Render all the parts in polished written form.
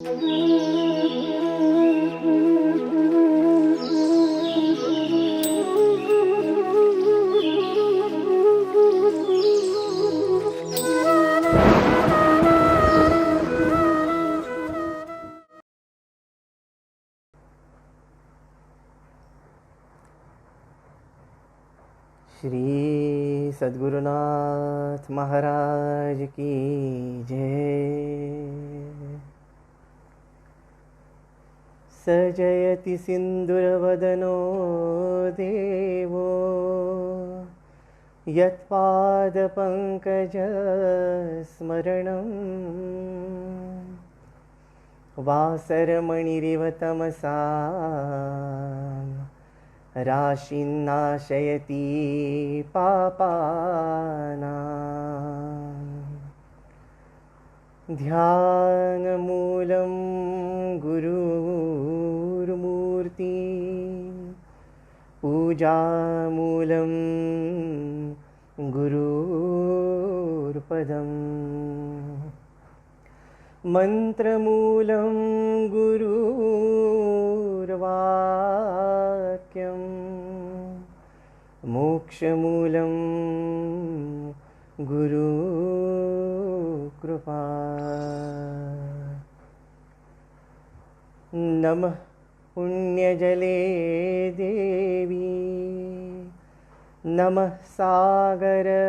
श्री सद्गुरुनाथ महाराज की जय। सजयति सिन्दूरवदनो देवो यत्पादपङ्कजस्मरणं वासरमणिरिव तमसा राशिन्नाशयति पापानां। ध्यानमूलं गुरुर्मूर्ति, पूजामूलं गुरुर्पदम्, मन्त्रमूलं गुरुर्वाक्यं, मोक्षमूलं गुरुकृपा। नमः पुण्यजले देवी, नमः सागरगामिनी,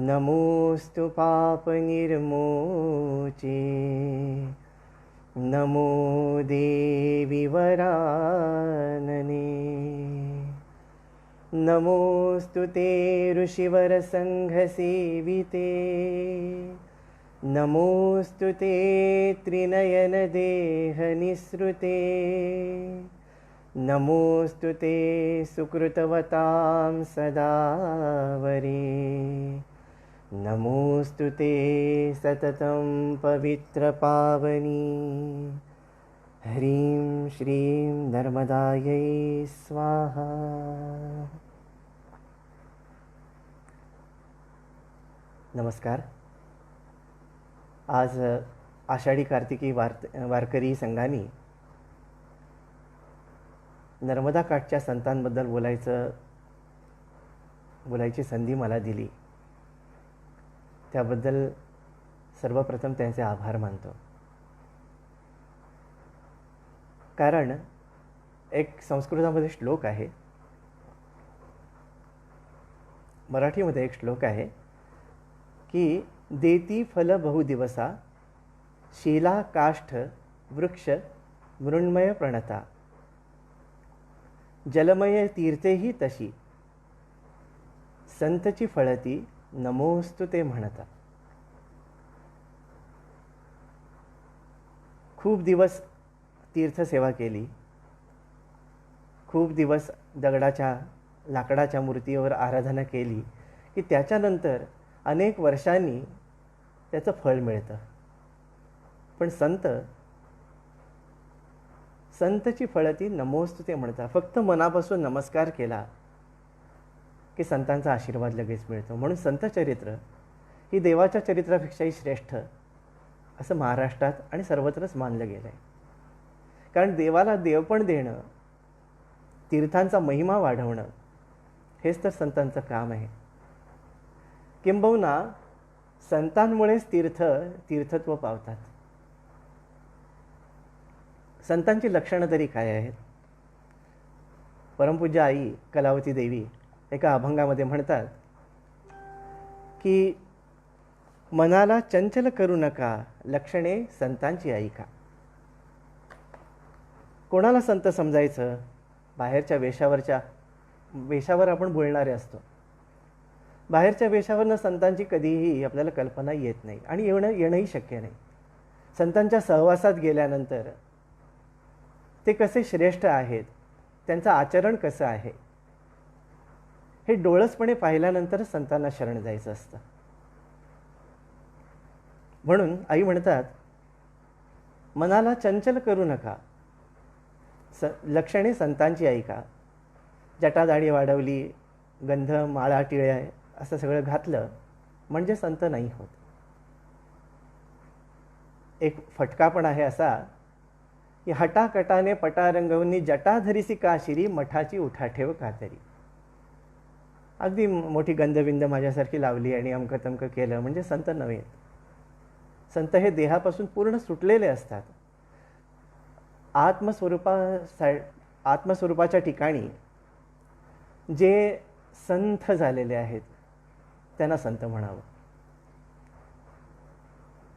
नमोस्तु पापनिर्मोचे, नमो देवी वरानने, नमोस्तु ते ऋषिवरसङ्घसेविते, नमोस्तु ते त्रिनयनदेहनिःसृते, नमोस्तु ते सुकृतवतां सदा वरे, नमोस्तु ते सततं पवित्रपावनी। ह्रीं श्रीं नर्मदायै स्वाहा। नमस्कार। आज आषाढी कार्तिकी वारकरी संघाने नर्मदा काठच्या संतांबद्दल बोलायची संधी मला दिली, त्याबद्दल सर्वप्रथम त्यांचे आभार मानतो। कारण एक संस्कृतामध्ये श्लोक आहे, मराठीमध्ये एक श्लोक आहे की देती फल बहुदिवसा, शीला काष्ठ वृक्ष मृण्मय प्रणता, जलमय तीर्थेही तशी, संतची फळती नमोस्तु ते म्हणता। खूप दिवस तीर्थसेवा केली, खूप दिवस लाकडाच्या मूर्तीवर आराधना केली की त्याच्यानंतर अनेक वर्षांनी त्याचं फळ मिळतं। पण संतची फळती नमोस्तु ते म्हणता। फक्त मनापासून नमस्कार केला की संतांचा आशीर्वाद लगेच मिळतो। म्हणून संत चरित्र ही देवाच्या चरित्रापेक्षाही श्रेष्ठ असं महाराष्ट्रात आणि सर्वत्रच मानलं गेलं आहे। कारण देवाला देवपण देणं, तीर्थांचा महिमा वाढवणं हेच तर संतांचं काम आहे। किंबहुना संतांमुळेच तीर्थत्व पावतात। संतांची लक्षणं तरी काय आहेत? परमपूज्य आई कलावती देवी एका अभंगामध्ये म्हणतात की मनाला चंचल करू नका, लक्षणे संतांची ऐका। कोणाला संत समजायचं? बाहेरच्या वेशावर आपण बोलणारे असतो। बाहेरच्या वेशावरनं संतांची कधीही आपल्याला कल्पना येत नाही आणि येणंही शक्य नाही। संतांच्या सहवासात गेल्यानंतर ते कसे श्रेष्ठ आहेत, त्यांचं आचरण कसं आहे, हे डोळसपणे पाहिल्यानंतर संतांना शरण जायचं असतं। म्हणून आई म्हणतात मनाला चंचल करू नका, लक्षणे संतांची ऐका। जटादाढी वाढवली, गंध माळा टिळ्या असं सगळं घातलं म्हणजे संत नाही होत। एक फटका पण आहे असा की हटाकटाने पटा रंगवणी जटाधरीसी काशिरी मठाची उठाठेव कातरी. अगदी मोठी गंधबिंद माझ्यासारखी लावली आणि अमकं तमकं केलं म्हणजे संत नव्हे. संत हे देहापासून पूर्ण सुटलेले असतात. आत्मस्वरूपाच्या ठिकाणी जे संथ झालेले आहेत त्यांना संत म्हणावं.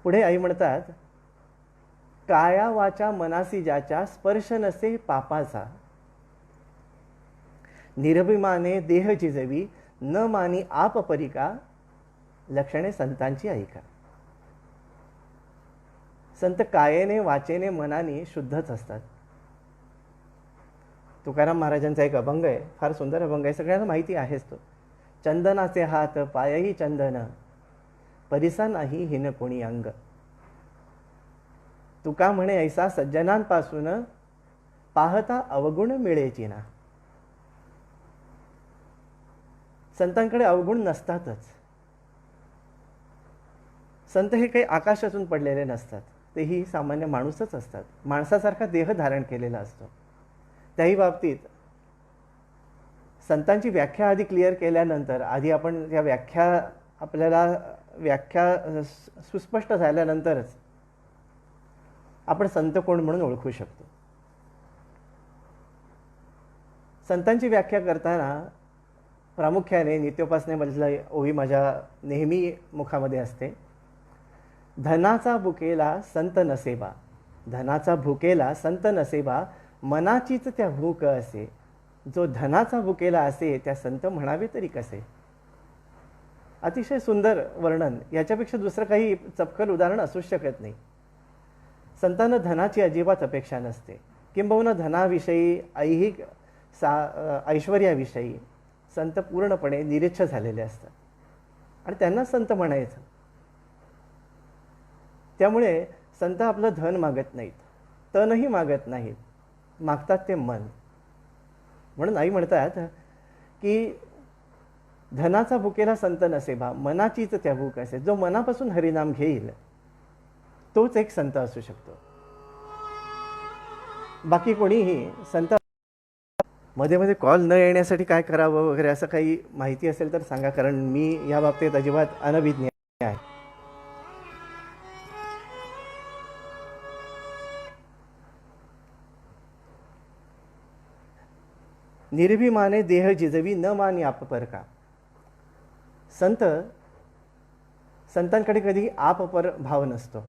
पुढे आई म्हणतात, काया वाचा मनासी ज्याच्या स्पर्श नसे पापाचा, निरभिमाने देह जिजवी न मानी आप परिका, लक्षणे संतांची ऐका. संत कायेने वाचेने मनाने शुद्धच असतात. तुकाराम महाराजांचा एक अभंग आहे, फार सुंदर अभंग आहे, सगळ्यांना माहिती आहेच तो. चंदनाचे हात पायही चंदन, परिसा नाही हिन कोणी अंग. तुका म्हणे ऐसा सज्जनांपासून, पाहता अवगुण मिळेची ना. संतांकडे अवगुण नसतातच. संत हे काही आकाशातून पडलेले नसतात, तेही सामान्य माणूसच असतात. माणसासारखा देह धारण केलेला असतो. त्याही बाबतीत संतांची व्याख्या आधी क्लिअर केल्यानंतर, आधी आपण त्या व्याख्या सुस्पष्ट झाल्यानंतरच आपण संत कोण म्हणून ओळखू शकतो. संतांची व्याख्या करताना प्रामुख्याने नित्योपासनेमधलं ओवी माझ्या नेहमी मुखामध्ये असते. धनाचा भुकेला संत नसेबा, धनाचा भुकेला संत नसेबा, मनाचीच त्या भूक असे. जो धनाचा भुकेला असे त्या संत म्हणावे तरी कसे. अतिशय सुंदर वर्णन, याच्यापेक्षा दुसरं काही चपखल उदाहरण असूच शकत नाही. संतांना धनाची अजिबात अपेक्षा नसते. किंबहुना धनाविषयी ऐहिक ऐश्वर्याविषयी संत पूर्णपणे निरीच्छ झालेले असतात आणि त्यांना संत म्हणायचं. त्यामुळे संत आपलं धन मागत नाहीत, तनही मागत नाहीत, मागतात ते मन. म्हणून आई म्हणतात की धनाचा भुकेला संत नसेबा, मनाचीच त्या भूक असे. जो मनापासून हरिनाम घेईल तोच एक संत असू शकतो. बाकी कोणीही संत. मध्ये मध्ये कॉल न येण्यासाठी काय करावं वगैरे असं काही माहिती असेल तर सांगा, कारण मी या बाबतीत अजिबात अनभिज्ञ आहे. निर्भिमाने देह जिजवी न मानी आप परका. संतांकडे कधी आपपर भाव नसतो.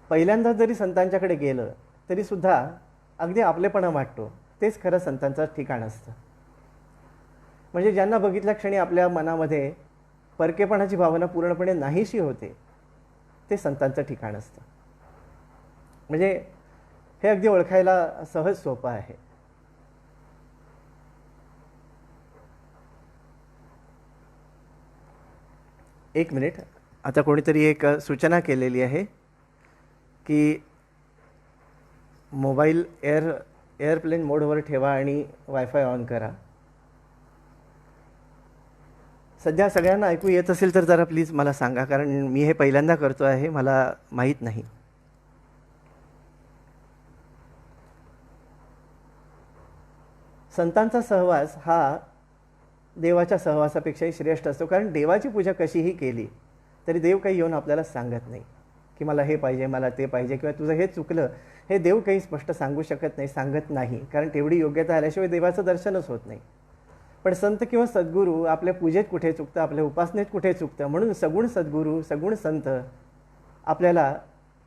पहिल्यांदा जरी संतांच्याकडे गेलं तरी सुद्धा अगदी आपलेपणा वाटतो. तेच खरं संतांचं ठिकाण असतं. म्हणजे ज्यांना बघितल्या क्षणी आपल्या मनामध्ये परकेपणाची भावना पूर्णपणे नाहीशी होते, ते संतांचं ठिकाण असतं. म्हणजे हे अगदी ओळखायला सहज सोपं आहे. एक मिनिट, आता कोणीतरी एक सूचना केलेली आहे की मोबाईल एअरप्लेन मोडवर ठेवा आणि वायफाय ऑन करा. सध्या सगळ्यांना ऐकू येत असेल तर जरा प्लीज मला सांगा, कारण मी हे पहिल्यांदा करतो आहे, मला माहीत नाही. संतांचा सहवास हा देवाच्या सहवासापेक्षाही श्रेष्ठ असतो. कारण देवाची पूजा कशीही केली तरी देव काही येऊन आपल्याला सांगत नाही की मला हे पाहिजे, मला ते पाहिजे, किंवा तुझं हे चुकलं. हे देव काही स्पष्ट सांगू शकत नाही, सांगत नाही, कारण तेवढी योग्यता आल्याशिवाय देवाचं दर्शनच होत नाही. पण संत किंवा सद्गुरू आपल्या पूजेत कुठे चुकतं, आपल्या उपासनेत कुठे चुकतं, म्हणून सगुण सद्गुरू, सगुण संत आपल्याला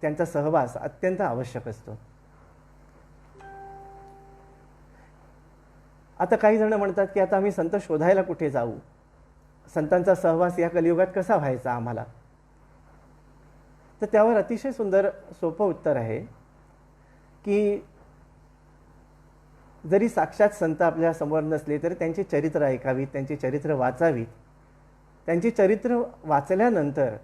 त्यांचा सहवास अत्यंत आवश्यक असतो. आता काही जण म्हणतात की आता आम्ही संत शोधायला कुठे जाऊ, संतांचा सहवास या कलियुगात कसा व्हायचा आम्हाला. तर त्यावर अतिशय सुंदर सोपं उत्तर आहे की जरी साक्षात संत आपल्या समोर नसले तरी त्यांची चरित्र ऐकावीत, त्यांची चरित्र वाचावीत. त्यांची चरित्र वाचल्यानंतर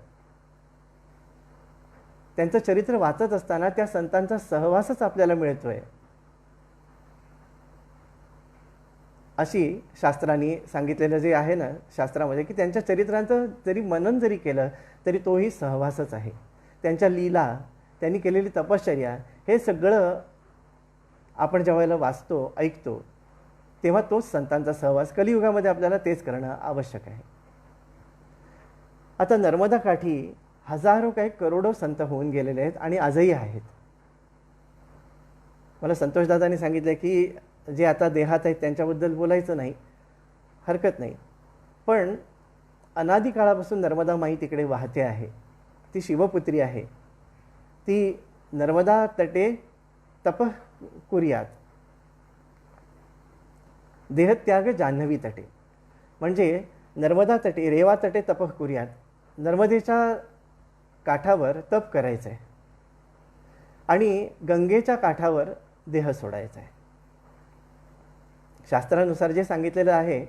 त्यांचं चरित्र वाचत असताना त्या संतांचा सहवासच आपल्याला मिळतोय. अशी शास्त्रांनी सांगितलेलं जे आहे ना शास्त्रामध्ये, की त्यांच्या चरित्रांचं जरी मनन जरी केलं तरी तोही सहवासच आहे. त्यांच्या लीला, त्यांनी केलेली तपश्चर्या, हे सगळं आपण ज्या वेळेला वाचतो, ऐकतो, तेव्हा तोच संतांचा सहवास. कलियुगामध्ये आपल्याला तेच करणं आवश्यक आहे. आता नर्मदा काठी हजारो काही करोडो संत होऊन गेलेले आहेत आणि आजही आहेत. मला संतोषदादांनी सांगितलं की जे आता देहात आहेत त्यांच्याबद्दल बोलायचं नाही, हरकत नाही, पण अनादी काळापासून नर्मदा माई तिकडे वाहते आहे. ती शिवपुत्री आहे. ती नर्मदा तटे तप कुर्यात, देहत्याग जान्हवी तटे. म्हणजे नर्मदा तटे, रेवा तटे तप कुर्यात, नर्मदेच्या काठावर तप करायचं आहे आणि गंगेच्या काठावर देह सोडायचा आहे. शास्त्रानुसार जे सांगितलेलं आहे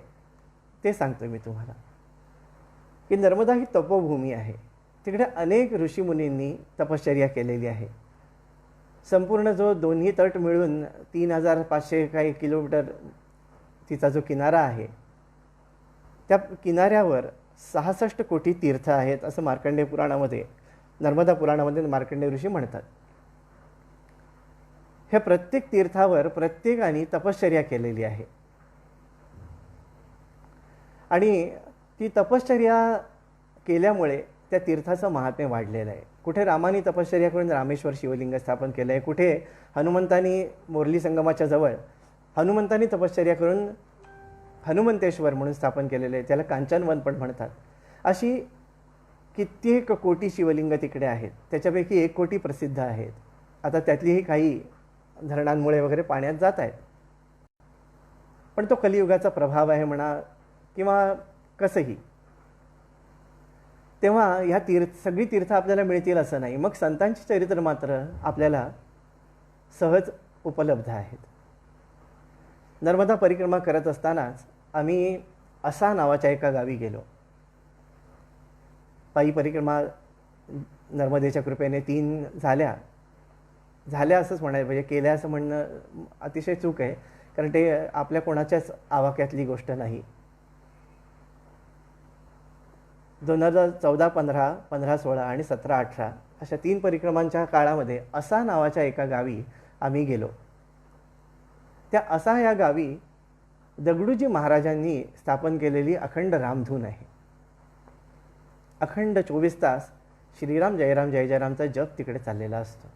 ते सांगतो मी तुम्हाला, की नर्मदा ही तपोभूमी आहे. तिकडे अनेक ऋषीमुनींनी तपश्चर्या केलेली आहे. संपूर्ण जो दोन्ही तट मिळून 3500 काही किलोमीटर तिचा जो किनारा आहे, त्या किनाऱ्यावर 66 कोटी तीर्थ आहेत असं मार्कंडेय पुराणामध्ये, नर्मदा पुराणामध्ये मार्कंडेय ऋषी म्हणतात. ह्या प्रत्येक तीर्थावर प्रत्येकाने तपश्चर्या केलेली आहे आणि ती तपश्चर्या केल्यामुळे त्या तीर्थाचं महात्म्य वाढलेलं आहे. कुठे रामाने तपश्चर्या करून रामेश्वर शिवलिंग स्थापन केलं आहे, कुठे हनुमंतानी मोरली संगमाच्या जवळ हनुमंतानी तपश्चर्या करून हनुमंतेश्वर म्हणून स्थापन केलेलं आहे, त्याला कांचनवन पण म्हणतात. अशी कित्येक कोटी शिवलिंग तिकडे आहेत. त्याच्यापैकी 1 कोटी प्रसिद्ध आहेत. आता त्यातलीही काही धरणांमुळे वगैरे पाण्यात जात आहेत, पण तो कलियुगाचा प्रभाव आहे म्हणा किंवा कसंही. तेव्हा ह्या सगळी तीर्थ आपल्याला मिळतील असं नाही. मग संतांची चरित्र मात्र आपल्याला सहज उपलब्ध आहेत. नर्मदा परिक्रमा करत असतानाच आम्ही असा नावाच्या एका गावी गेलो. पायी परिक्रमा नर्मदेच्या कृपेने 3 झाल्या असंच म्हणायला पाहिजे. केल्या असं म्हणणं अतिशय चूक आहे, कारण ते आपल्या कोणाच्याच आवाक्यातली गोष्ट नाही. 2014, 15, 15-16 आणि 17-18 अशा 3 परिक्रमांच्या काळामध्ये असा नावाच्या एका गावी आम्ही गेलो. त्या असा या गावी दगडूजी महाराजांनी स्थापन केलेली अखंड रामधून आहे. अखंड 24 तास श्रीराम जयराम जय जयरामचा जप तिकडे चाललेला असतो.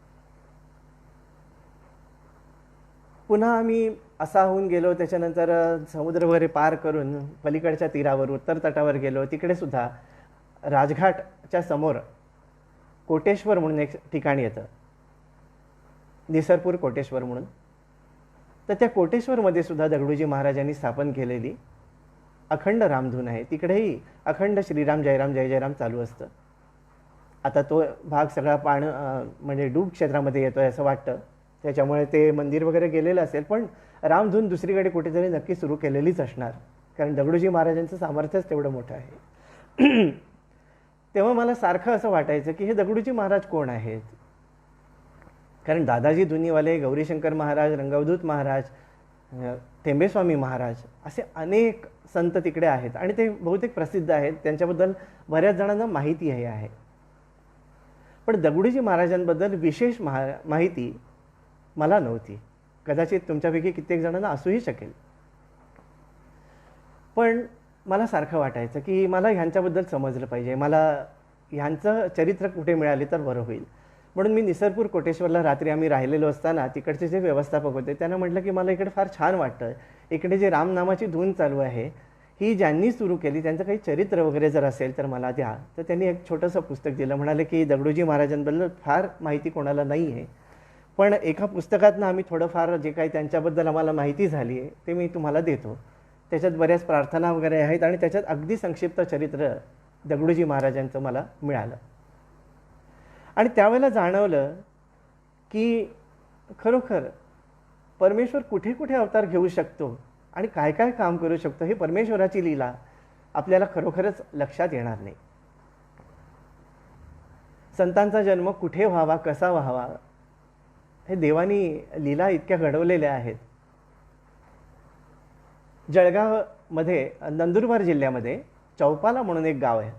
पुन्हा आम्ही असा होऊन गेलो. त्याच्यानंतर समुद्र वगैरे पार करून पलीकडच्या तीरावर उत्तर तटावर गेलो. तिकडे सुद्धा राजघाटच्या समोर कोटेश्वर म्हणून एक ठिकाण येतं, निसरपूर कोटेश्वर म्हणून. तर त्या कोटेश्वरमध्ये सुद्धा दगडूजी महाराजांनी स्थापन केलेली अखंड रामधून आहे. तिकडेही अखंड श्रीराम जयराम जय जयराम चालू असतं. आता तो भाग सगळा म्हणजे डूब क्षेत्रामध्ये येतो आहे असं वाटतं, त्याच्यामुळे ते मंदिर वगैरे गेलेलं असेल, पण रामधून दुसरीकडे कुठेतरी नक्की सुरू केलेलीच असणार, कारण दगडूजी महाराजांचं सामर्थ्यच तेवढं मोठं आहे. तेव्हा मला सारखं असं वाटायचं की हे दगडूजी महाराज कोण आहेत. कारण दादाजी धुनीवाले, गौरीशंकर महाराज, रंगवदूत महाराज, टेंबेस्वामी महाराज असे अनेक संत तिकडे आहेत आणि ते बहुतेक प्रसिद्ध आहेत. त्यांच्याबद्दल बऱ्याच जणांना माहिती आहे. पण दगडूजी महाराजांबद्दल विशेष माहिती मला नव्हती. कदाचित तुमच्यापैकी कित्येक जणांना असूही शकेल. पण मला सारखं वाटायचं की मला ह्यांच्याबद्दल समजलं पाहिजे, मला ह्यांचं चरित्र कुठे मिळाले तर बरं होईल. म्हणून मी निसरपूर कोटेश्वरला रात्री आम्ही राहिलेलो असताना तिकडचे जे व्यवस्थापक होते त्यांना म्हटलं की मला इकडे फार छान वाटतं. इकडे जे रामनामाची धून चालू आहे ही ज्यांनी सुरू केली त्यांचं काही चरित्र वगैरे जर असेल तर मला द्या. तर त्यांनी एक छोटंसं पुस्तक दिलं. म्हणाले की दगडूजी महाराजांबद्दल फार माहिती कोणाला नाही आहे, पण एका पुस्तकातनं आम्ही थोडंफार जे काही त्यांच्याबद्दल आम्हाला माहिती झाली आहे ते मी तुम्हाला देतो. त्याच्यात बऱ्याच प्रार्थना वगैरे आहेत आणि त्याच्यात अगदी संक्षिप्त चरित्र दगडूजी महाराजांचं मला मिळालं. आणि त्यावेळेला जाणवलं की खरोखर परमेश्वर कुठे कुठे अवतार घेऊ शकतो आणि काय काय काम करू शकतो हे परमेश्वराची लीला आपल्याला खरोखरच लक्षात येणार नाही. संतांचा जन्म कुठे व्हावा, कसा व्हावा, हे देवानी लीला इतक्या घडवलेल्या आहेत जळगावमध्ये नंदुरबार जिल्ह्यामध्ये चौपाला म्हणून एक गाव आहे.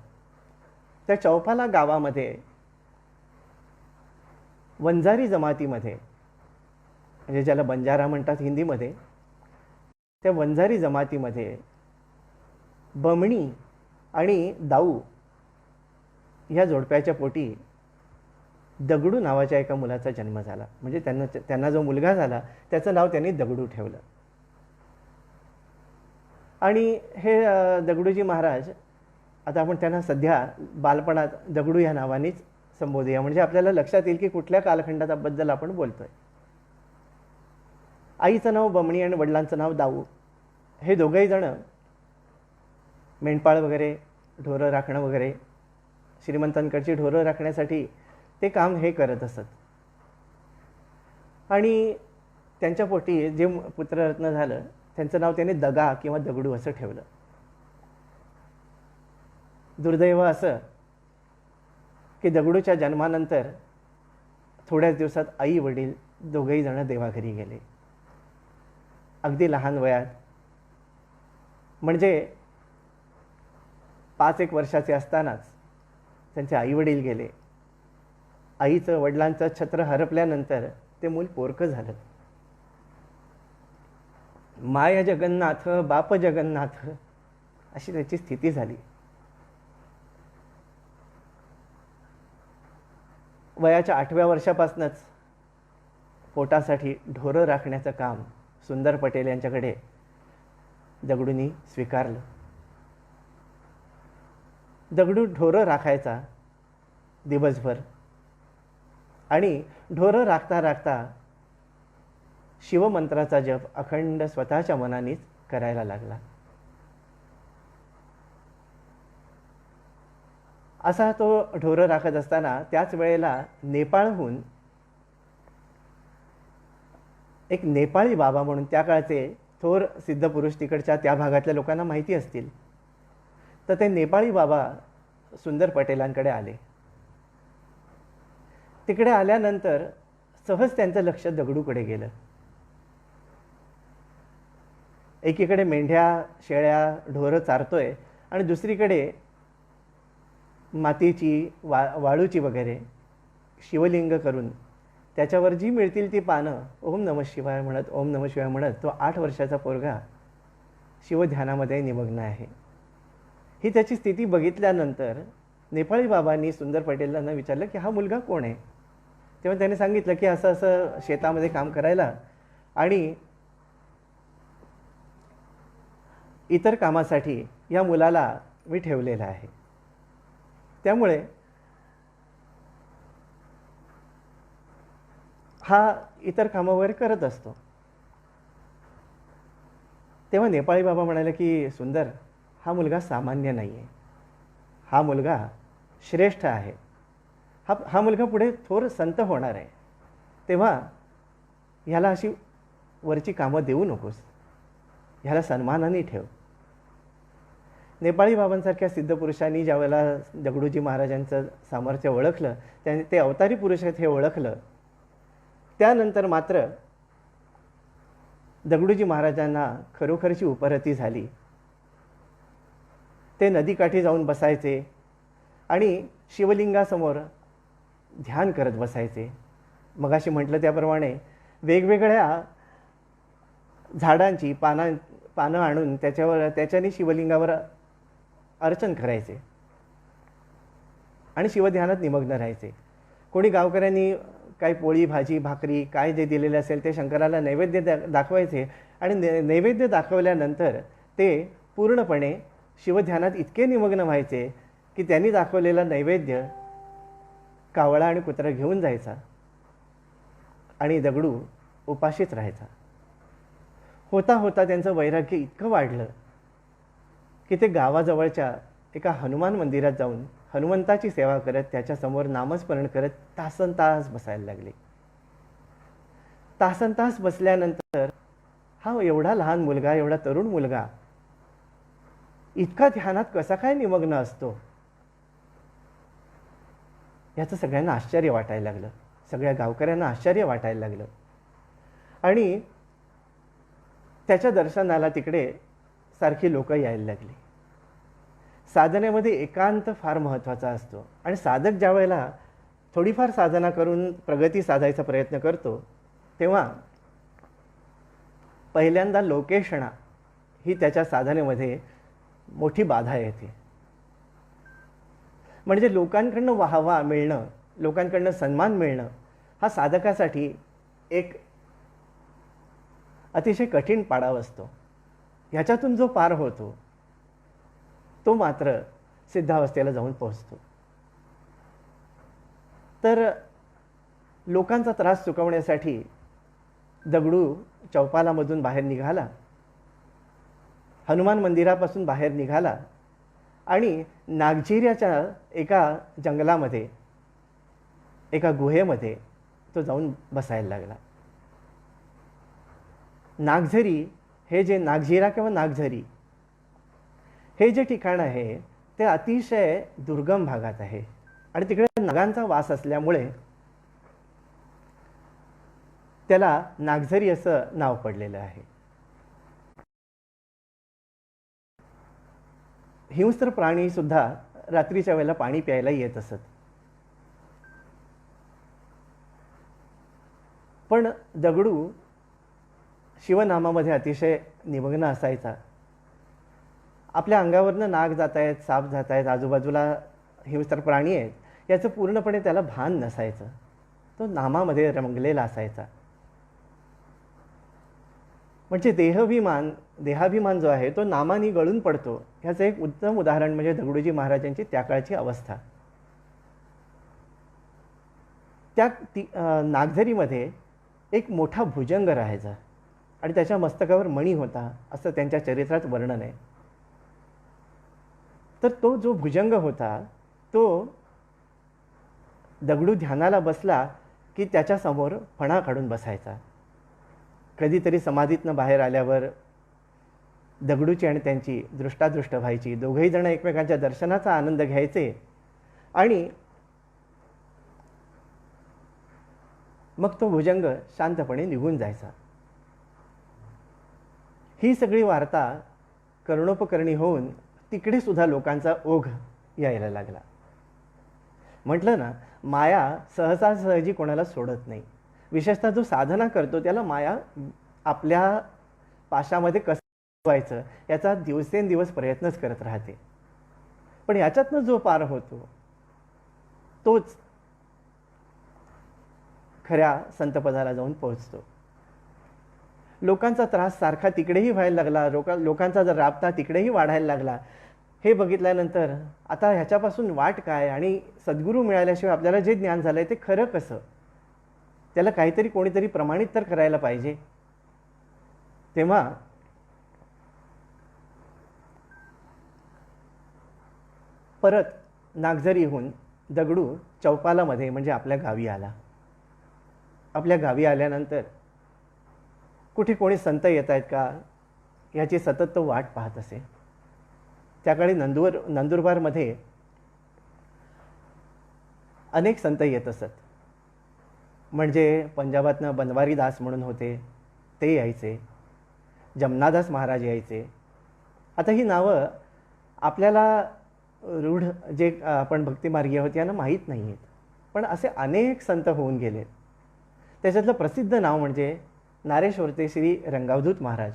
त्या चौपाला गावामध्ये वंजारी जमातीमध्ये, म्हणजे ज्याला बंजारा म्हणतात हिंदीमध्ये, त्या वंजारी जमातीमध्ये बमणी आणि दाऊ ह्या जोडप्याच्या पोटी दगडू नावाच्या एका मुलाचा जन्म झाला. म्हणजे त्यांना जो मुलगा झाला त्याचं नाव त्यांनी दगडू ठेवलं. आणि हे दगडूजी महाराज, आता आपण त्यांना सध्या बालपणात दगडू या नावानेच संबोधूया, म्हणजे आपल्याला लक्षात येईल की कुठल्या कालखंडाबद्दल आपण बोलतोय. आईचं नाव बमणी आणि वडिलांचं नाव दाऊ. हे दोघंही जण मेंढपाळ वगैरे, ढोरं राखणं वगैरे, श्रीमंतांकडची ढोरं राखण्यासाठी ते काम हे करत असत. आणि त्यांच्या पोटी जे पुत्ररत्न झालं त्यांचं नाव त्याने दगा किंवा दगडू असं ठेवलं. दुर्दैव असं की दगडूच्या जन्मानंतर थोड्याच दिवसात आई वडील दोघेही जण देवाघरी गेले. अगदी लहान वयात, म्हणजे 5-1 वर्षाचे असतानाच त्यांचे आई वडील गेले. आईचं वडिलांचं छत्र हरपल्यानंतर ते मूल पोरकं झालं. माय जगन्नाथ बाप जगन्नाथ अशी त्याची स्थिती झाली. वयाच्या 8व्या वर्षापासूनच पोटासाठी ढोरं राखण्याचं काम सुंदर पटेल यांच्याकडे दगडूंनी स्वीकारलं. दगडू ढोरं राखायचा दिवसभर, आणि ढोरं राखता राखता शिवमंत्राचा जप अखंड स्वतःच्या मनानेच करायला लागला. असा तो ढोरं राखत असताना त्याच वेळेला नेपाळहून एक नेपाळी बाबा म्हणून, त्या काळचे थोर सिद्धपुरुष तिकडच्या त्या भागातल्या लोकांना माहिती असतील, तर ते नेपाळी बाबा सुंदर पटेलांकडे आले. तिकडे आल्यानंतर सहज त्यांचं लक्ष दगडूकडे गेलं. एकीकडे मेंढ्या, शेळ्या, ढोरं चारतोय आणि दुसरीकडे मातीची, वाळूची वगैरे शिवलिंग करून त्याच्यावर जी मिळतील ती पानं ओम नमः शिवाय म्हणत, ओम नमः शिवाय म्हणत तो 8 वर्षाचा पोरगा शिवध्यानामध्ये निमग्न आहे. ही त्याची स्थिती बघितल्यानंतर नेपाळी बाबांनी सुंदर पटेलांना विचारलं की हा मुलगा कोण आहे. तेव्हा त्याने सांगितलं की असं असं शेतामध्ये काम करायला आणि इतर कामासाठी या मुलाला मी ठेवलेलं आहे. त्यामुळे हा इतर कामं वगैरे करत असतो. तेव्हा नेपाळी बाबा म्हणाले की सुंदर, हा मुलगा सामान्य नाही आहे, हा मुलगा श्रेष्ठ आहे, हा मुलगा पुढे थोर संत होणार आहे. तेव्हा ह्याला अशी वरची कामं देऊ नकोस, ह्याला सन्मानाने ठेव. नेपाळी बाबांसारख्या सिद्धपुरुषांनी ज्यावेळेला दगडूजी महाराजांचं सामर्थ्य ओळखलं, त्याने ते अवतारी पुरुष आहेत हे ओळखलं, त्यानंतर मात्र दगडूजी महाराजांना खरोखरची उपरती झाली. ते नदीकाठी जाऊन बसायचे आणि शिवलिंगासमोर ध्यान करत बसायचे. मगाशी म्हटलं त्याप्रमाणे वेगवेगळ्या झाडांची पानं आणून त्याच्याने शिवलिंगावर अर्चन करायचे आणि शिवध्यानात निमग्न राहायचे. कोणी गावकऱ्यांनी काही पोळी, भाजी, भाकरी काय जे दिलेले असेल ते शंकराला नैवेद्य दाखवायचे आणि नैवेद्य दाखवल्यानंतर ते पूर्णपणे शिवध्यानात इतके निमग्न व्हायचे की त्यांनी दाखवलेला नैवेद्य कावळा आणि कुत्रा घेऊन जायचा आणि दगडू उपाशीच राहायचा. होता होता त्यांचं वैराग्य इतकं वाढलं की ते गावाजवळच्या एका हनुमान मंदिरात जाऊन हनुमंताची सेवा करत त्याच्यासमोर नामस्मरण करत तासनतास बसायला लागले. तासनतास बसल्यानंतर हा एवढा लहान मुलगा, एवढा तरुण मुलगा इतका ध्यानात कसा काय निमग्न असतो, याचं सगळ्यांना आश्चर्य वाटायला लागलं. सगळ्या गावकऱ्यांना आश्चर्य वाटायला लागलं. आणि त्याच्या दर्शनाला तिकडे सारखी लोक यायला लागली. साधनेमध्ये एकांत फार महत्त्वाचा असतो आणि साधक ज्या वेळेला थोडीफार साधना करून प्रगती साधायचा प्रयत्न करतो तेव्हा पहिल्यांदा लोकेशणा ही त्याच्या साधनेमध्ये मोठी बाधा येते. म्हणजे लोकांकडनं वाहवा मिळणं, लोकांकडनं सन्मान मिळणं हा साधकासाठी एक अतिशय कठीण पाडाव असतो. ह्याच्यातून जो पार होतो तो मात्र सिद्धावस्थेला जाऊन पोहोचतो. तर लोकांचा त्रास चुकवण्यासाठी दगडू चौपालामधून बाहेर निघाला, हनुमान मंदिरापासून बाहेर निघाला आणि नागझिऱ्याच्या एका जंगलामध्ये, एका गुहेमध्ये तो जाऊन बसायला लागला. नागझरी हे जे नागझिरा किंवा नागझरी हे जे ठिकाण आहे ते अतिशय दुर्गम भागात आहे आणि तिकडे नागांचा वास असल्यामुळे त्याला नागझरी असं नाव पडलेलं आहे. हिंस्त्र प्राणी सुद्धा रात्रीच्या वेळेला पाणी प्यायला येत असत. पण दगडू शिवनामामध्ये अतिशय निमग्न असायचा. आपल्या अंगावरनं नाग जात आहेत, साप जात आहेत, आजूबाजूला हिंस्त्र प्राणी आहेत, याचं पूर्णपणे त्याला भान नसायचं. तो नामामध्ये रमलेला असायचा. म्हणजे देहाभिमान जो आहे तो नामाने गळून पडतो. ह्याचं एक उत्तम उदाहरण म्हणजे दगडूजी महाराजांची त्या काळची अवस्था. त्या नागझरीमध्ये एक मोठा भुजंग राहायचा आणि त्याच्या मस्तकावर मणी होता असं त्यांच्या चरित्रात वर्णन आहे. तर तो जो भुजंग होता तो दगडू ध्यानाला बसला की त्याच्यासमोर फणा काढून बसायचा. कधीतरी समाधीतनं बाहेर आल्यावर दगडूची आणि त्यांची दृष्टादृष्ट व्हायची. दोघेही जण एकमेकांच्या दर्शनाचा आनंद घ्यायचे आणि मग तो भुजंग शांतपणे निघून जायचा. ही सगळी वार्ता कर्णोपकर्णी होऊन तिकडे सुद्धा लोकांचा ओघ यायला लागला. म्हटलं ना, माया सहजी कोणाला सोडत नाही. विशेषतः जो साधना करतो त्याला माया आपल्या पाशामध्ये कसं व्हायचं याचा दिवसेंदिवस प्रयत्नच करत राहते. पण याच्यातनं जो पार होतो तोच खऱ्या संतपदाला जाऊन पोहोचतो. लोकांचा त्रास सारखा तिकडेही व्हायला लागला, लोकांचा जर राबता तिकडेही वाढायला लागला. हे बघितल्यानंतर आता ह्याच्यापासून वाट काय आणि सद्गुरू मिळाल्याशिवाय आपल्याला जे ज्ञान झालंय ते खरं कसं, त्याला काहीतरी कोणीतरी प्रमाणित तर करायला पाहिजे. तेव्हा परत नागझरीहून दगडू चौपालामध्ये म्हणजे आपल्या गावी आला. आपल्या गावी आल्यानंतर कुठे कोणी संत येत आहेत का ह्याची सतत तो वाट पाहत असे. त्याकाळी नंदुरबारमध्ये अनेक संत येत असत. म्हणजे पंजाबातनं बनवारी दास म्हणून होते ते यायचे, जमनादास महाराज यायचे. आता ही नावं आपल्याला रूढ जे आपण भक्तिमार्गीय होते यांना माहीत नाही आहेत, पण असे अनेक संत होऊन गेले. त्याच्यातलं प्रसिद्ध नाव म्हणजे नारेश्वरचे श्री रंगावधूत महाराज.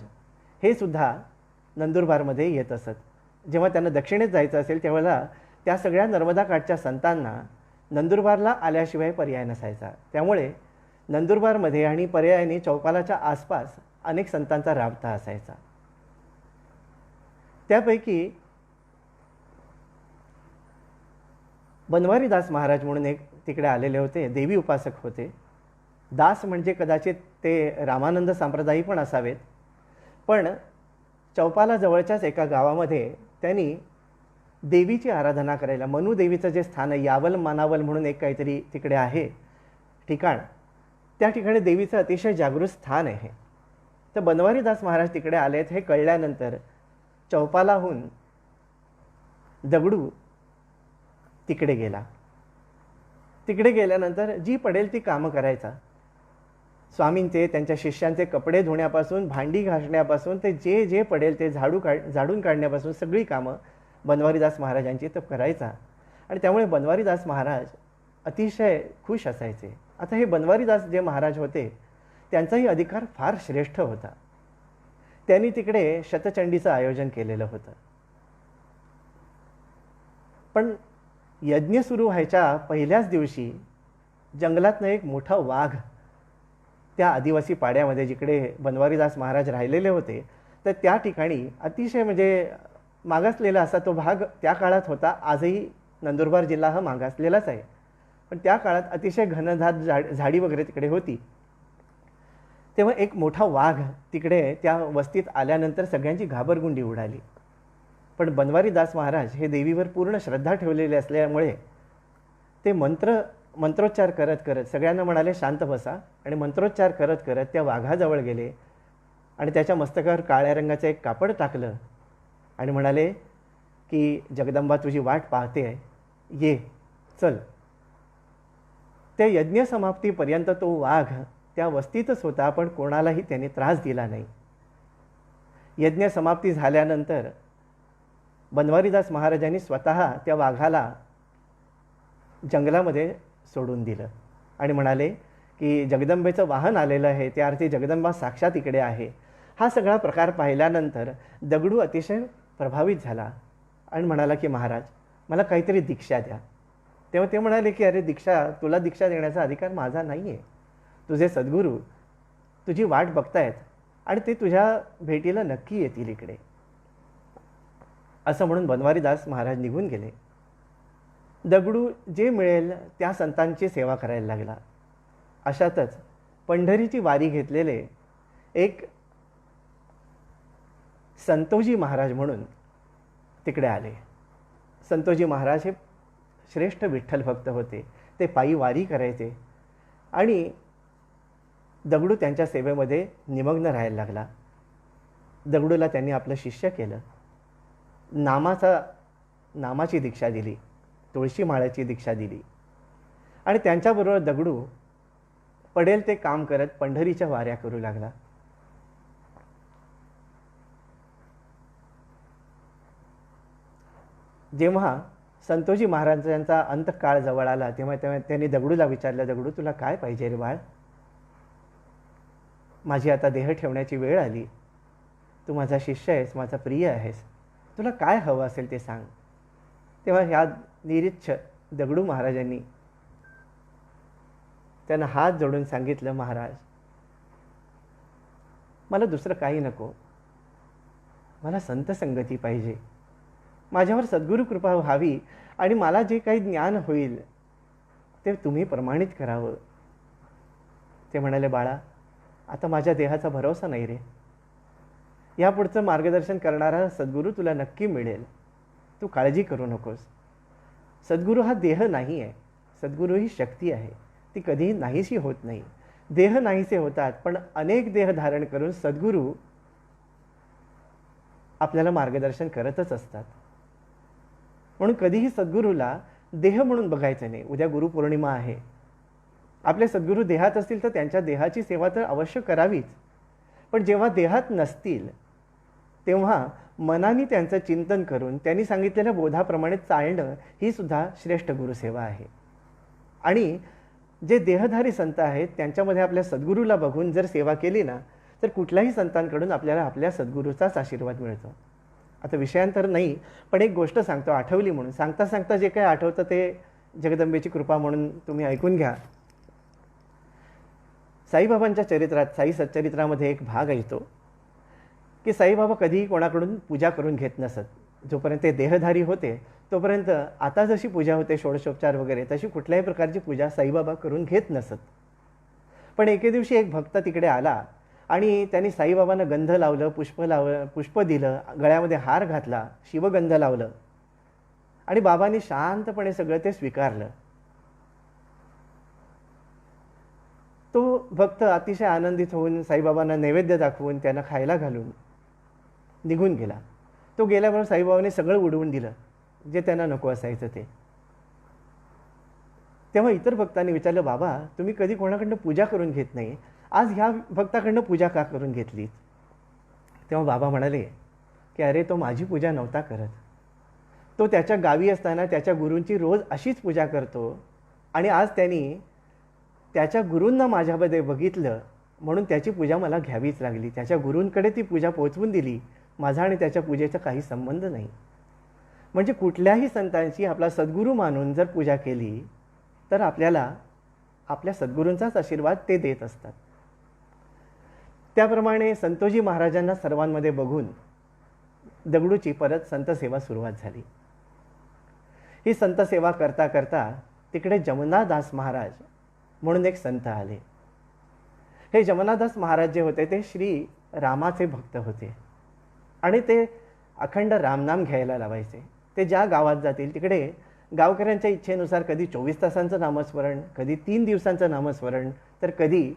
हे सुद्धा नंदुरबारमध्ये येत असत. जेव्हा त्यांना दक्षिणेत जायचं असेल त्यावेळेला त्या सगळ्या नर्मदा काठच्या संतांना नंदुरबारला आल्याशिवाय पर्याय नसायचा. त्यामुळे नंदुरबारमध्ये आणि पर्यायाने चौपालाच्या आसपास अनेक संतांचा राबता असायचा. त्यापैकी बनवारी दास महाराज म्हणून एक तिकडे आलेले होते, देवी उपासक होते. दास म्हणजे कदाचित ते रामानंद संप्रदायी पण असावेत. पण चौपाला जवळच्याच एका गावामध्ये त्यांनी देवीची आराधना करायला, मनू देवीचं जे स्थान आहे, यावल मानावल म्हणून एक काहीतरी तिकडे आहे ठिकाण, त्या ठिकाणी देवीचं अतिशय जागृत स्थान आहे. तर बनवारीदास महाराज तिकडे आलेत हे कळल्यानंतर चौपालाहून दगडू तिकडे गेला. तिकडे गेल्यानंतर जी पडेल ती कामं करायचा. स्वामींचे, त्यांच्या शिष्यांचे कपडे धुण्यापासून, भांडी घासण्यापासून ते जे जे पडेल ते झाडून काढण्यापासून सगळी कामं बनवारीदास महाराजांची तो करायचा. आणि त्यामुळे बनवारीदास महाराज अतिशय खुश असायचे. आता हे बनवारीदास जे महाराज होते त्यांचाही अधिकार फार श्रेष्ठ होता. त्यांनी तिकडे शतचंडीचं आयोजन केलेलं होतं. पण यज्ञ सुरू व्हायच्या पहिल्याच दिवशी जंगलातनं एक मोठा वाघ त्या आदिवासी पाड्यामध्ये, जिकडे बनवारीदास महाराज राहिलेले होते, तर त्या ठिकाणी अतिशय म्हणजे मागासलेला असा तो भाग त्या काळात होता. आजही नंदुरबार जिल्हा हा मागासलेलाच आहे, पण त्या काळात अतिशय घनदाट झाडी वगैरे तिकडे होती. तेव्हा एक मोठा वाघ तिकडे त्या वस्तीत आल्यानंतर सगळ्यांची घाबरगुंडी उडाली. पण बनवारीदास महाराज हे देवीवर पूर्ण श्रद्धा ठेवलेले असल्यामुळे ते मंत्रोच्चार करत करत सगळ्यांना म्हणाले शांत बसा, आणि मंत्रोच्चार करत करत त्या वाघाजवळ गेले आणि त्याच्या मस्तकावर काळ्या रंगाचं एक कापड टाकलं आणि म्हणाले की जगदंबा तुझी वाट पाहते आहे, ये चल. त्या यज्ञ समाप्तीपर्यंत तो वाघ त्या वस्तीतच होता, पण कोणालाही त्याने त्रास दिला नाही. यज्ञ समाप्ती झाल्यानंतर बनवारीदास महाराजांनी स्वतः त्या वाघाला जंगलामध्ये सोडून दिलं आणि म्हणाले की जगदंबेचं वाहन आलेलं आहे, त्या अर्थी जगदंबा साक्षात इकडे आहे. हा सगळा प्रकार पाहिल्यानंतर दगडू अतिशय प्रभावित झाला आणि म्हणाला की महाराज मला काहीतरी दीक्षा द्या. तेव्हा ते म्हणाले की अरे तुला दीक्षा देण्याचा अधिकार माझा नाही आहे. तुझे सद्गुरू तुझी वाट बघतायत आणि ते तुझ्या भेटीला नक्की येतील इकडे. असं म्हणून बनवारीदास महाराज निघून गेले. दगडू जे मिळेल त्या संतांची सेवा करायला लागला. अशातच पंढरीची वारी घेतलेले एक संतोजी महाराज म्हणून तिकडे आले. संतोजी महाराज हे श्रेष्ठ विठ्ठल भक्त होते. ते पायी वारी करायचे आणि दगडू त्यांच्या सेवेमध्ये निमग्न राहायला लागला. दगडूला त्यांनी आपलं शिष्य केलं. नामाची दीक्षा दिली, तुळशी माळ्याची दीक्षा दिली आणि त्यांच्याबरोबर दगडू पडेल ते काम करत पंढरीच्या वाऱ्या करू लागला. जेव्हा संतोजी महाराजांचा अंतकाळ जवळ आला तेव्हा त्यांनी दगडूला विचारलं, दगडू तुला काय पाहिजे रे बाळ? माझी आता देह ठेवण्याची वेळ आली. तू माझा शिष्य आहेस, माझा प्रिय आहेस, तुला काय हवं असेल ते सांग. तेव्हा ह्या निरीच्छ दगडू महाराजांनी त्यांना हात जोडून सांगितलं, महाराज मला दुसरं काही नको, मला संत संगती पाहिजे. माझ्यावर सद्गुरू कृपा व्हावी आणि मला जे काही ज्ञान होईल ते तुम्ही प्रमाणित करावं. ते म्हणाले, बाळा आता माझ्या देहाचा भरोसा नाही रे. यापुढचं मार्गदर्शन करणारा सद्गुरू तुला नक्की मिळेल, तू काळजी करू नकोस. सद्गुरू हा देह नाही आहे, सद्गुरू ही शक्ती आहे, ती कधीही नाहीशी होत नाही. देह नाहीसे होतात पण अनेक देह धारण करून सद्गुरू आपल्याला मार्गदर्शन करतच असतात. म्हणून कधीही सद्गुरूला देह म्हणून बघायचं नाही. उद्या गुरुपौर्णिमा आहे. आपले सद्गुरू देहात असतील तर त्यांच्या देहाची सेवा तर अवश्य करावीच, पण जेव्हा देहात नसतील तेव्हा मनाने त्यांचं चिंतन करून त्यांनी सांगितलेल्या बोधाप्रमाणे चालणं ही सुद्धा श्रेष्ठ गुरुसेवा आहे. आणि जे देहधारी संत आहेत त्यांच्यामध्ये आपल्या सद्गुरूला बघून जर सेवा केली ना तर कुठल्याही संतांकडून आपल्याला आपल्या सद्गुरूचाच आशीर्वाद मिळतो. आता विषयांतर नाही, पण एक गोष्ट सांगतो आठवली म्हणून. सांगता सांगता जे काही आठवतं ते जगदंबेची कृपा म्हणून तुम्ही ऐकून घ्या. साईबाबांच्या चरित्रात, साई सच्चरित्रामध्ये एक भाग येतो की साईबाबा कधीही कोणाकडून पूजा करून घेत नसत. जोपर्यंत ते देहधारी होते तोपर्यंत आता जशी पूजा होते षोडशोपचार वगैरे तशी कुठल्याही प्रकारची पूजा साईबाबा करून घेत नसत. पण एके दिवशी एक भक्त तिकडे आला आणि त्यांनी साईबाबांना गंध लावलं, पुष्प दिलं, गळ्यामध्ये हार घातला, शिवगंध लावलं आणि बाबांनी शांतपणे सगळं ते स्वीकारलं. तो भक्त अतिशय आनंदित होऊन साईबाबांना नैवेद्य दाखवून त्यांना खायला घालून निघून गेला. तो गेल्याबरोबर साईबाबांनी सगळं उडवून दिलं जे त्यांना नको असायचं ते. तेव्हा इतर भक्तांनी विचारलं, बाबा तुम्ही कधी कोणाकडनं पूजा करून घेत नाही, आज ह्या भक्ताकडनं पूजा का करून घेतली? तेव्हा बाबा म्हणाले की अरे तो माझी पूजा नव्हता करत, तो त्याच्या गावी असताना त्याच्या गुरूंची रोज अशीच पूजा करतो आणि आज त्यांनी त्याच्या गुरूंना माझ्यामध्ये बघितलं म्हणून त्याची पूजा मला घ्यावीच लागली. त्याच्या गुरूंकडे ती पूजा पोचवून दिली. माझा आणि त्याच्या पूजेचा काही संबंध नाही. म्हणजे कुठल्याही संतांची आपला सद्गुरू मानून जर पूजा केली तर आपल्याला आपल्या सद्गुरूंचाच आशीर्वाद ते देत असतात. त्याप्रमाणे संतोजी महाराजांना सर्वांमध्ये बघून दगडूची परत संतसेवा सुरुवात झाली. ही संतसेवा करता करता तिकडे जमनादास महाराज म्हणून एक संत आले. हे जमनादास महाराज जे होते ते श्री रामाचे भक्त होते आणि ते अखंड रामनाम घ्यायला लावायचे. ते ज्या गावात जातील तिकडे गावकऱ्यांच्या इच्छेनुसार कधी 24 तासांचं नामस्मरण, कधी 3 दिवसांचं नामस्मरण, तर कधी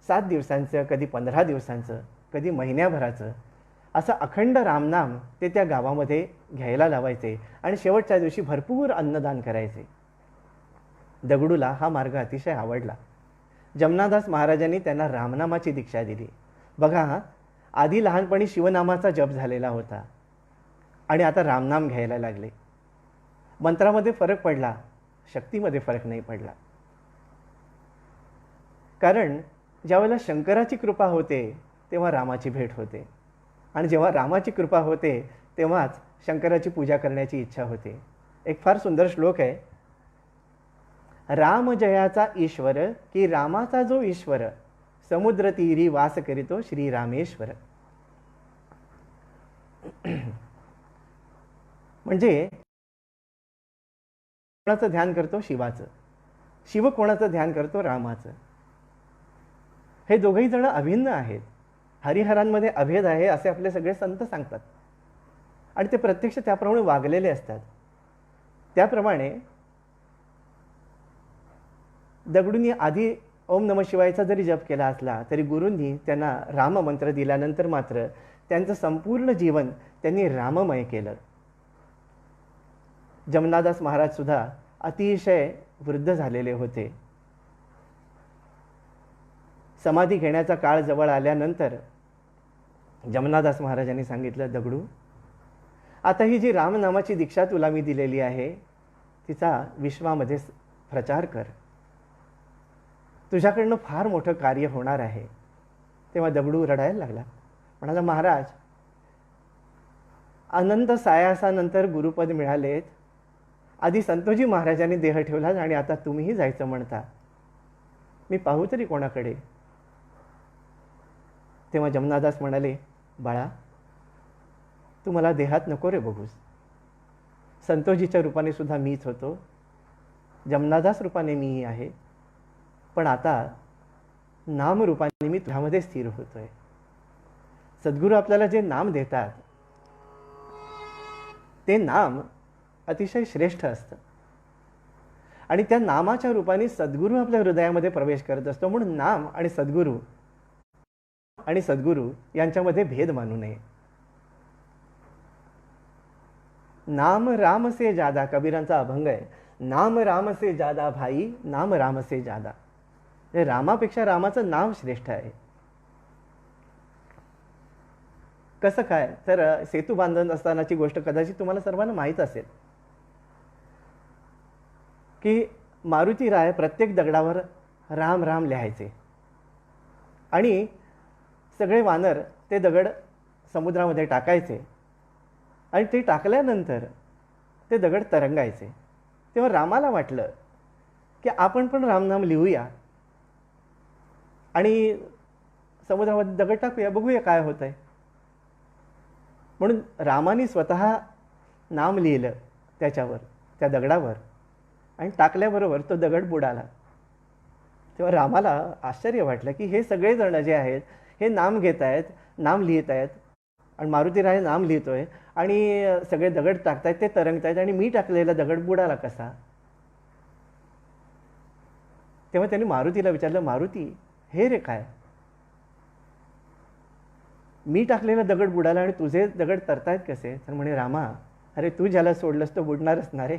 7 दिवसांचं, कधी 15 दिवसांचं, कधी महिन्याभराचं, असं अखंड रामनाम ते त्या गावामध्ये घ्यायला लावायचे आणि शेवटच्या दिवशी भरपूर अन्नदान करायचे. दगडूला हा मार्ग अतिशय आवडला. जमनादास महाराजांनी त्यांना रामनामाची दीक्षा दिली. बघा, आधी लहानपणी शिवनामाचा जप झालेला होता आणि आता रामनाम घ्यायला लागले. मंत्रामध्ये फरक पडला, शक्तीमध्ये फरक नाही पडला. कारण ज्यावेळेला शंकराची कृपा होते तेव्हा रामाची भेट होते आणि जेव्हा रामाची कृपा होते तेव्हाच शंकराची पूजा करण्याची इच्छा होते. एक फार सुंदर श्लोक आहे, राम जयाचा ईश्वर की रामाचा जो ईश्वर, समुद्र तीरी वास करीतो श्री रामेश्वर. म्हणजे कोणाचं ध्यान करतो? शिवाचं. शिव कोणाचं ध्यान करतो? रामाचं. हे दोघेही जण अभिन्न आहेत. हरिहरांमध्ये अभेद आहे असे आपले सगळे संत सांगतात आणि ते प्रत्यक्ष त्याप्रमाणे वागलेले असतात. त्याप्रमाणे दगडूंनी आधी ओम नमः शिवायचा जरी जप केला असला तरी गुरूंनी त्यांना राममंत्र दिल्यानंतर मात्र त्यांचं संपूर्ण जीवन त्यांनी राममय केलं. जमनादास महाराज सुद्धा अतिशय वृद्ध झालेले होते. समाधी घेण्याचा काळ जवळ आल्यानंतर जमनादास महाराजांनी सांगितलं, दगडू, आता ही जी रामनामाची दीक्षा तुला मी दिलेली आहे तिचा विश्वामध्ये प्रचार कर. तुझ्याकडनं फार मोठं कार्य होणार आहे. तेव्हा दगडू रडायला लागला. म्हणाला, महाराज, अनंत सायासानंतर गुरुपद मिळालेत. आधी संतोजी महाराजांनी देह ठेवला आणि आता तुम्हीही जायचं म्हणता. मी पाहू तरी कोणाकडे? तेव्हा जमनादास म्हणाले, बाळा, तू मला देहात नको रे बघूस. संतोजीच्या रूपाने सुद्धा मीच होतो, जमनादास रूपाने मीही आहे, पण आता नामरूपाने मी तुझ्यामध्ये स्थिर होतोय. सद्गुरू आपल्याला जे नाम देतात ते नाम अतिशय श्रेष्ठ असतं आणि त्या नामाच्या रूपाने सद्गुरू आपल्या हृदयामध्ये प्रवेश करत असतो. म्हणून नाम आणि सद्गुरू यांच्यामध्ये भेद मानू नये. नाम राम से ज्यादा, कबीरांचा अभंग आहे, नाम राम से ज्यादा भाई, नाम राम से ज्यादा. रामापेक्षा रामाचं नाव श्रेष्ठ आहे. कसं काय? तर सेतू बांधत असतानाची गोष्ट कदाचित तुम्हाला सर्वांना माहीत असेल की मारुती राय प्रत्येक दगडावर राम राम लिहायचे आणि सगळे वानर ते दगड समुद्रामध्ये टाकायचे आणि ते टाकल्यानंतर ते दगड तरंगायचे. तेव्हा रामाला वाटलं की आपण पण रामनाम लिहूया आणि समुद्रामध्ये दगड टाकूया, बघूया काय होत आहे. म्हणून रामाने स्वतः नाम लिहिलं त्याच्यावर, त्या दगडावर, आणि टाकल्याबरोबर तो दगड बुडाला. तेव्हा रामाला आश्चर्य वाटलं की हे सगळे जण जे आहेत हे नाम घेत आहेत, नाम लिहित आहेत आणि मारुतीराय नाम लिहितोय आणि सगळे दगड टाकतायत, ते तरंगतायत आणि मी टाकलेला दगड बुडाला कसा? तेव्हा त्यांनी मारुतीला विचारलं, मारुती, हे रे काय? मी टाकलेला दगड बुडाला आणि तुझे दगड तरतायत कसे? तर म्हणे, रामा, अरे तू ज्याला सोडलंस तो बुडणारच ना रे.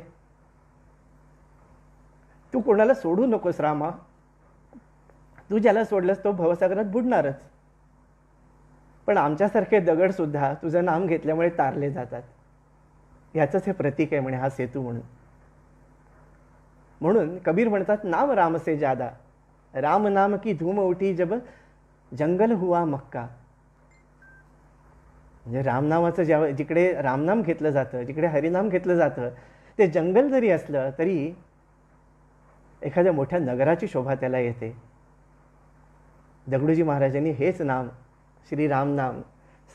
तू कोणाला सोडू नकोस रामा. तू ज्याला सोडलंस तो भवसागरात बुडणारच. पण आमच्यासारखे दगडसुद्धा तुझं नाम घेतल्यामुळे तारले जातात. ह्याचंच हे प्रतीक आहे म्हणे हा सेतू म्हणून. म्हणून कबीर म्हणतात, नाम राम से ज्यादा, राम नाम की धूम उठी जब जंगल हुआ मक्का. म्हणजे रामनामाचं जिकडे रामनाम घेतलं जातं, जिकडे हरिनाम घेतलं जातं, ते जंगल जरी असलं तरी एखाद्या मोठ्या नगराची शोभा त्याला येते. दगडूजी महाराजांनी हेच नाम, श्री रामनाम,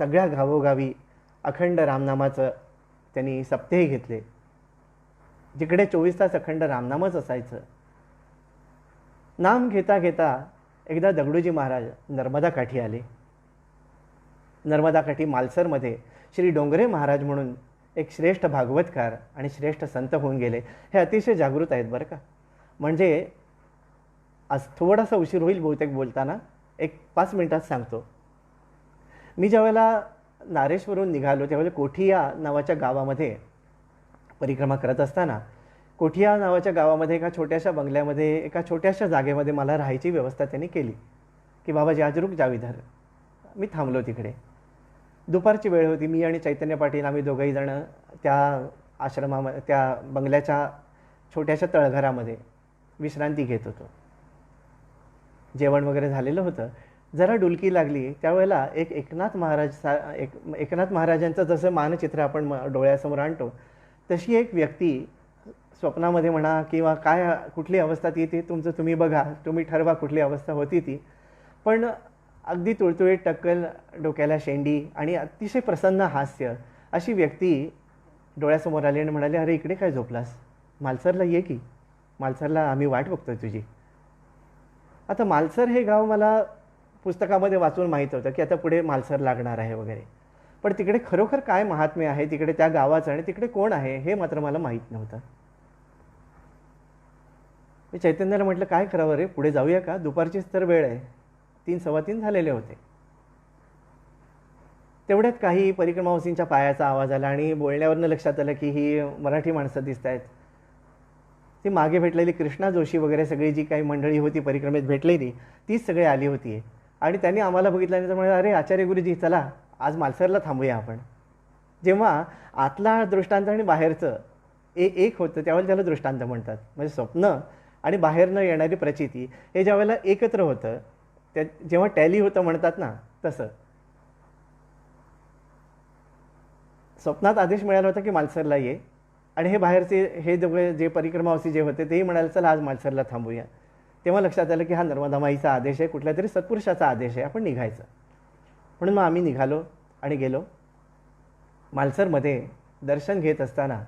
सगळ्या गावोगावी अखंड रामनामाचं त्यांनी सप्तेह घेतले. जिकडे 24 तास अखंड रामनामच असायचं. नाम घेता घेता एकदा दगडूजी महाराज नर्मदा काठी आले. नर्मदा काठी मालसरमध्ये श्री डोंगरे महाराज म्हणून एक श्रेष्ठ भागवतकार आणि श्रेष्ठ संत होऊन गेले. हे अतिशय जागृत आहेत बरं का. म्हणजे आज थोडासा उशीर होईल बहुतेक बोलताना, एक 5 मिनिटात सांगतो. मी ज्यावेळेला नारेश्वरून निघालो त्यावेळेला कोठिया नावाच्या गावामध्ये परिक्रमा करत असताना, कोठिया नावाच्या गावामध्ये एका छोट्याशा बंगल्यामध्ये, एका छोट्याशा जागेमध्ये मला राहायची व्यवस्था त्यांनी केली की बाबाजी आज रुक जाव इधर. मी थांबलो तिकडे. दुपारची वेळ होती. मी आणि चैतन्य पाटील आम्ही दोघंही जण त्या आश्रमामध्ये, त्या बंगल्याच्या छोट्याशा तळघरामध्ये विश्रांती घेत होतो. जेवण वगैरे झालेलं होतं. जरा डुलकी लागली त्यावेळेला एकनाथ महाराजांचं जसं मानचित्र आपण डोळ्यासमोर आणतो तशी एक व्यक्ती स्वप्नामध्ये म्हणा किंवा काय कुठली अवस्था ती तुमचं तुम्ही बघा, तुम्ही ठरवा कुठली अवस्था होती ती. पण अगदी तुळतुळीत टक्कल, डोक्याला शेंडी आणि अतिशय प्रसन्न हास्य अशी व्यक्ती डोळ्यासमोर आली आणि म्हणाली, अरे इकडे काय झोपलास, मालसरला ये की, मालसरला आम्ही वाट बघतोय तुझी. आता मालसर हे गाव मला पुस्तकामध्ये वाचून माहीत होतं की आता पुढे मालसर लागणार आहे वगैरे, पण तिकडे खरोखर काय महात्म्य आहे तिकडे त्या गावाचं आणि तिकडे कोण आहे हे मात्र मला माहीत नव्हतं. मी चैतन्याला म्हटलं, काय करावं रे, पुढे जाऊया का, दुपारचीच तर वेळ आहे. 3, 3:15 झालेले होते. तेवढ्यात काही परिक्रमावासींच्या पायाचा आवाज आला आणि बोलण्यावरनं लक्षात आलं की ही मराठी माणसं दिसत आहेत. ती मागे भेटलेली कृष्णा जोशी वगैरे सगळी जी काही मंडळी होती परिक्रमेत भेटलेली तीच सगळी आली होती. आणि त्यांनी आम्हाला बघितल्यानंतर म्हणाले, अरे आचार्य गुरुजी चला आज मालसरला थांबूया आपण. जेव्हा आतला दृष्टांत आणि बाहेरचं एक होतं त्यावेळेला त्याला दृष्टांत म्हणतात. म्हणजे स्वप्न आणि बाहेरनं येणारी प्रचिती हे ज्यावेळेला एकत्र होतं त्या जेव्हा टॅली होतं म्हणतात ना, तसं स्वप्नात आदेश मिळाला होता की मालसरला ये, आणि हे बाहेरचे हे दोघे जे परिक्रमावासी जे होते तेही म्हणाले चला आज मालसरला थांबूया. तेव्हा लक्षात आलं की हा नर्मदामाईचा आदेश आहे, कुठल्या तरी सत्पुरुषाचा आदेश आहे, आपण निघायचं. म्हणून मग आम्ही निघालो आणि गेलो. मालसरमध्ये दर्शन घेत असताना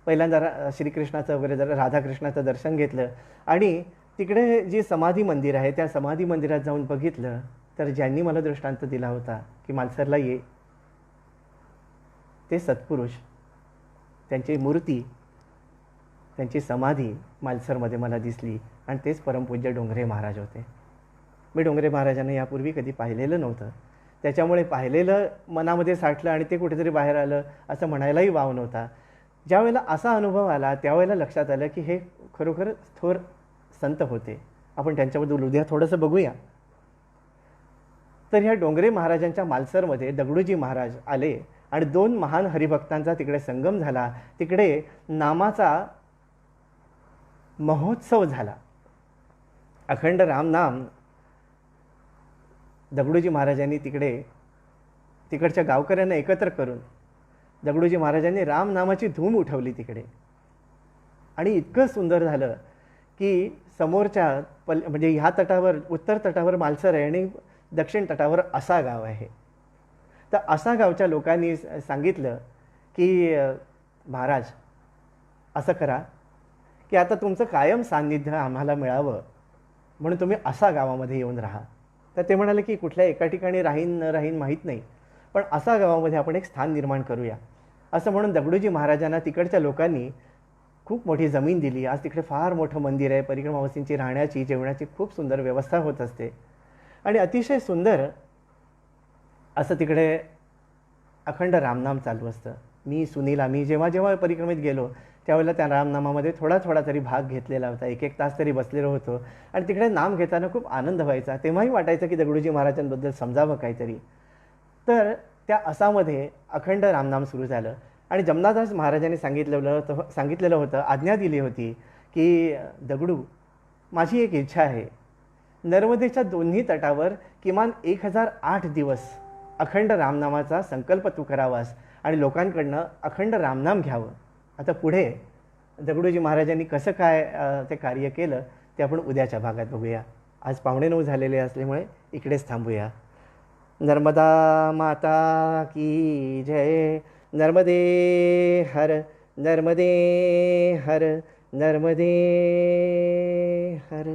पहिल्यांदा श्रीकृष्णाचं वगैरे जरा राधाकृष्णाचं दर्शन घेतलं आणि तिकडे जी समाधी मंदिर आहे त्या समाधी मंदिरात जाऊन बघितलं तर ज्यांनी मला दृष्टांत दिला होता की मालसरला ये, ते सत्पुरुष, त्यांची मूर्ती, त्यांची समाधी मालसरमध्ये मला दिसली आणि तेच परमपूज्य डोंगरे महाराज होते. मी डोंगरे महाराजांना यापूर्वी कधी पाहिलेलं नव्हतं, त्याच्यामुळे पाहिलेलं मनामध्ये साठलं आणि ते कुठेतरी बाहेर आलं असं म्हणायलाही वाव नव्हता. ज्यावेळेला असा अनुभव आला त्यावेळेला लक्षात आलं की हे खरोखर थोर संत होते. आपण त्यांच्याबद्दल उद्या थोडंसं बघूया. तर ह्या डोंगरे महाराजांच्या मालसरमध्ये दगडूजी महाराज आले आणि 2 महान हरिभक्तांचा तिकडे संगम झाला. तिकडे नामाचा महोत्सव झाला. अखंड रामनाम दगडूजी महाराजांनी तिकडच्या गावकऱ्यांना एकत्र करून दगडूजी महाराजांनी रामनामाची धूम उठवली तिकडे. आणि इतकं सुंदर झालं की समोरच्या म्हणजे ह्या तटावर, उत्तर तटावर मालसर आहे आणि दक्षिण तटावर असा गाव आहे. तर असा गावच्या लोकांनी सांगितलं की महाराज असं करा की आता तुमचं कायम सान्निध्य आम्हाला मिळावं म्हणून तुम्ही असा गावामध्ये येऊन राहा. तर ते म्हणाले की कुठल्या एका ठिकाणी राहीन न राहीन माहीत नाही, पण असा गावामध्ये आपण एक स्थान निर्माण करूया. असं म्हणून दगडूजी महाराजांना तिकडच्या लोकांनी खूप मोठी जमीन दिली. आज तिकडे फार मोठं मंदिर आहे. परिक्रमावासींची राहण्याची, जेवणाची खूप सुंदर व्यवस्था होत असते आणि अतिशय सुंदर असं तिकडे अखंड रामनाम चालू असतं. मी सुनील आम्ही जेव्हा जेव्हा परिक्रमेत गेलो त्यावेळेला त्या रामनामामध्ये थोडा थोडा तरी भाग घेतलेला होता. एक एक तास तरी बसलेलो होतो आणि तिकडे नाम घेताना खूप आनंद व्हायचा. तेव्हाही वाटायचं की दगडूजी महाराजांबद्दल समजावं काहीतरी. तर त्या असामध्ये अखंड रामनाम सुरू झालं आणि जमनादास महाराजांनी सांगितलेलं होतं, आज्ञा दिली होती की दगडू, माझी एक इच्छा आहे, नर्मदेच्या दोन्ही तटावर किमान 1008 दिवस अखंड रामनामाचा संकल्प तू करावास आणि लोकांकडनं अखंड रामनाम घ्यावं. आता पुढे दगडूजी महाराजांनी कसं काय ते कार्य केलं ते आपण उद्याच्या भागात बघूया. आज 8:45 झालेले असल्यामुळे इकडेच थांबूया. नर्मदा माता की जय. नर्मदे हर, नर्मदे हर, नर्मदे हर.